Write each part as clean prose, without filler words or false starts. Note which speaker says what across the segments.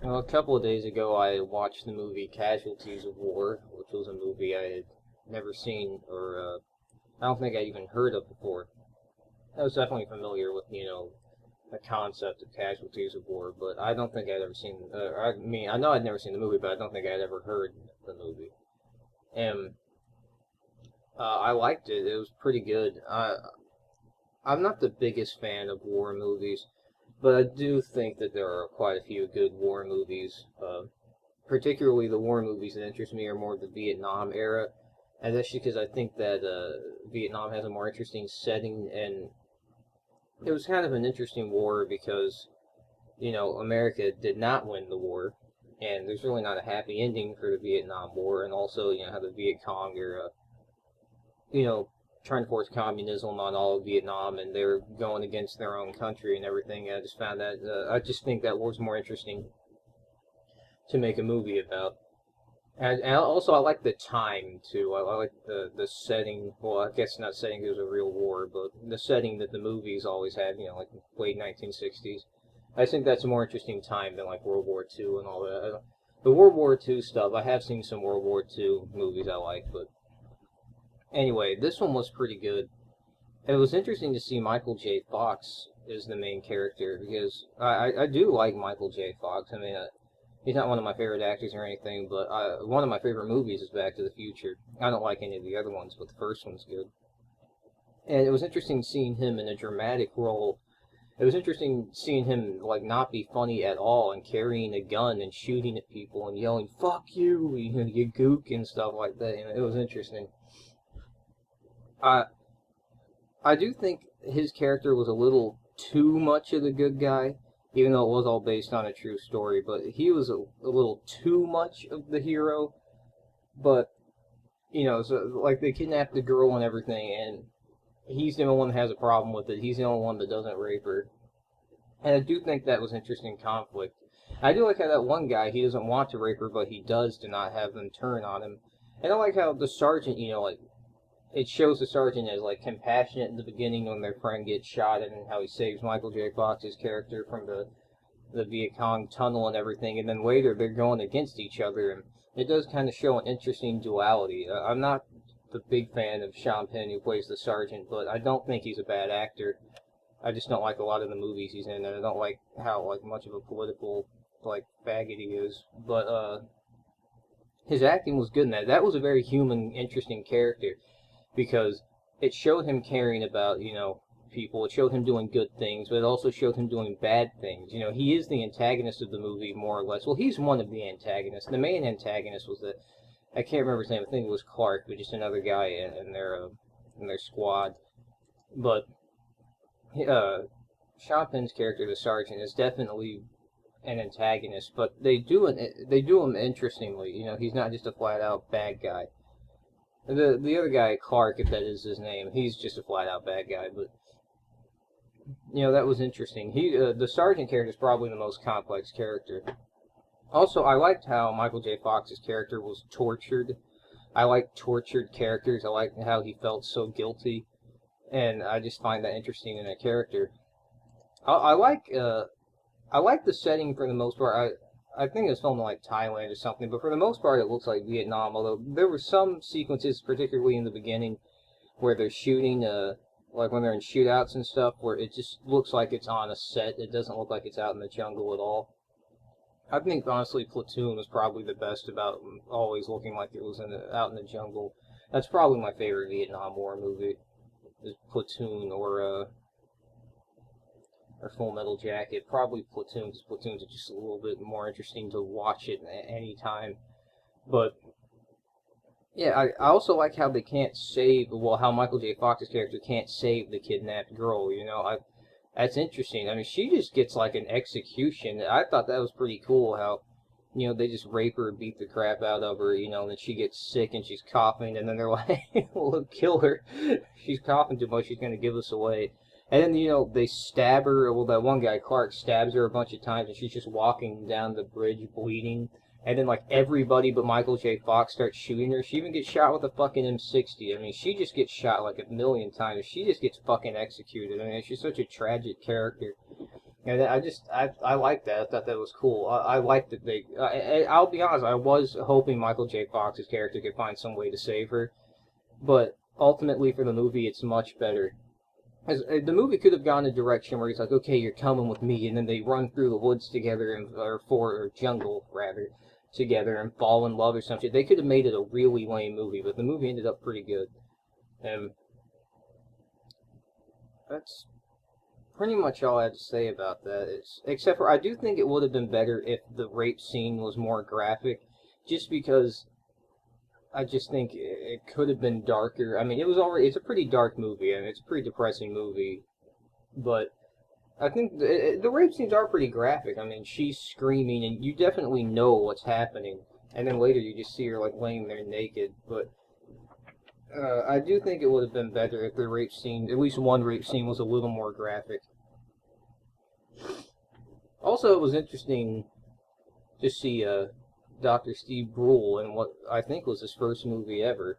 Speaker 1: Well, a couple of days ago, I watched the movie Casualties of War, which was a movie I had never seen, or I don't think I'd even heard of before. I was definitely familiar with, the concept of Casualties of War, but I don't think I'd ever seen. I mean, I know I'd never seen the movie, but I don't think I'd ever heard the movie. And I liked it. It was pretty good. I'm not the biggest fan of war movies, but I do think that there are quite a few good war movies. Particularly the war movies that interest me are more the Vietnam era, and that's because I think that Vietnam has a more interesting setting, and it was kind of an interesting war because America did not win the war, and there's really not a happy ending for the Vietnam War, and also how the Viet Cong are you know trying to force communism on all of Vietnam, and they're going against their own country and everything. I just found that I just think that war's more interesting to make a movie about. And also, I like the time too. I like the setting. Well, I guess not setting it was a real war, but the setting that the movies always had. Like late 1960s. I think that's a more interesting time than like World War II and all that. The World War II stuff. I have seen some World War II movies I like, but anyway, this one was pretty good. It was interesting to see Michael J. Fox as the main character because I do like Michael J. Fox. I mean, he's not one of my favorite actors or anything, but one of my favorite movies is Back to the Future. I don't like any of the other ones, but the first one's good. And it was interesting seeing him in a dramatic role. It was interesting seeing him like not be funny at all and carrying a gun and shooting at people and yelling "fuck you," you gook and stuff like that. It was interesting. I I do think his character was a little too much of the good guy, even though it was all based on a true story. But he was a little too much of the hero. But so like they kidnapped the girl and everything, and he's the only one that has a problem with it. He's the only one that doesn't rape her, and I do think that was interesting conflict. I do like how that one guy, he doesn't want to rape her, but he does to not have them turn on him. And I like how the sergeant, like it shows the sergeant as like compassionate in the beginning when their friend gets shot, and how he saves Michael J. Fox's character from the Viet Cong tunnel and everything, and then later they're going against each other, and it does kind of show an interesting duality. I'm not the big fan of Sean Penn who plays the sergeant, but I don't think he's a bad actor. I just don't like a lot of the movies he's in, and I don't like how like much of a political like faggot he is. But his acting was good in that. That was a very human, interesting character because it showed him caring about people. It showed him doing good things, but it also showed him doing bad things. He is the antagonist of the movie more or less. Well, he's one of the antagonists. The main antagonist was the I can't remember his name. I think it was Clark, but just another guy in their squad. But Sean Penn's character, the sergeant, is definitely an antagonist, but they do him interestingly. He's not just a flat out bad guy. The other guy, Clark, if that is his name, he's just a flat out bad guy. But that was interesting. The sergeant character is probably the most complex character. Also, I liked how Michael J. Fox's character was tortured. I like tortured characters. I like how he felt so guilty, and I just find that interesting in a character. I like I like the setting for the most part. I think it's filmed in like Thailand or something, but for the most part, it looks like Vietnam. Although there were some sequences, particularly in the beginning, where they're shooting, like when they're in shootouts and stuff, where it just looks like it's on a set. It doesn't look like it's out in the jungle at all. I think honestly, Platoon was probably the best about always looking like it was out in the jungle. That's probably my favorite Vietnam War movie, is Platoon or Full Metal Jacket. Probably Platoon, because Platoon's just a little bit more interesting to watch it at any time. But yeah, I also like how they can't save. Well, how Michael J. Fox's character can't save the kidnapped girl. That's interesting. I mean, she just gets like an execution. I thought that was pretty cool. How they just rape her, beat the crap out of her. And then she gets sick and she's coughing, and then they're like, "We'll kill her. She's coughing too much. She's gonna give us away." And then they stab her. Well, that one guy Clark stabs her a bunch of times, and she's just walking down the bridge bleeding. And then like everybody but Michael J. Fox starts shooting her. She even gets shot with a fucking M60. I mean, she just gets shot like a million times. She just gets fucking executed. I mean, she's such a tragic character. And I liked that. I thought that was cool. I liked that they. I'll be honest. I was hoping Michael J. Fox's character could find some way to save her, but ultimately for the movie, it's much better. As, the movie could have gone a direction where he's like, "Okay, you're coming with me," and then they run through the woods together and or jungle rather together and fall in love or something. They could have made it a really lame movie, but the movie ended up pretty good. And that's pretty much all I had to say about that. Except for I do think it would have been better if the rape scene was more graphic, just because I just think it could have been darker. I mean, it's a pretty dark movie and it's a pretty depressing movie, but I think the rape scenes are pretty graphic. I mean, she's screaming and you definitely know what's happening, and then later you just see her like laying there naked. But I do think it would have been better if the rape scene, at least one rape scene, was a little more graphic. Also, it was interesting to see Dr. Steve Brule in what I think was his first movie ever.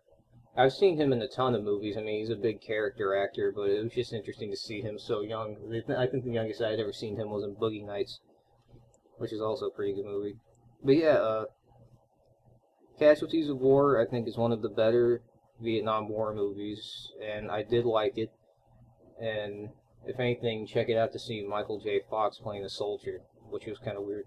Speaker 1: I've seen him in a ton of movies. I mean, he's a big character actor, but it was just interesting to see him so young. I think the youngest I had ever seen him was in Boogie Nights, which is also a pretty good movie. But yeah, Casualties of War, I think, is one of the better Vietnam War movies, and I did like it. And if anything, check it out to see Michael J. Fox playing a soldier, which was kind of weird.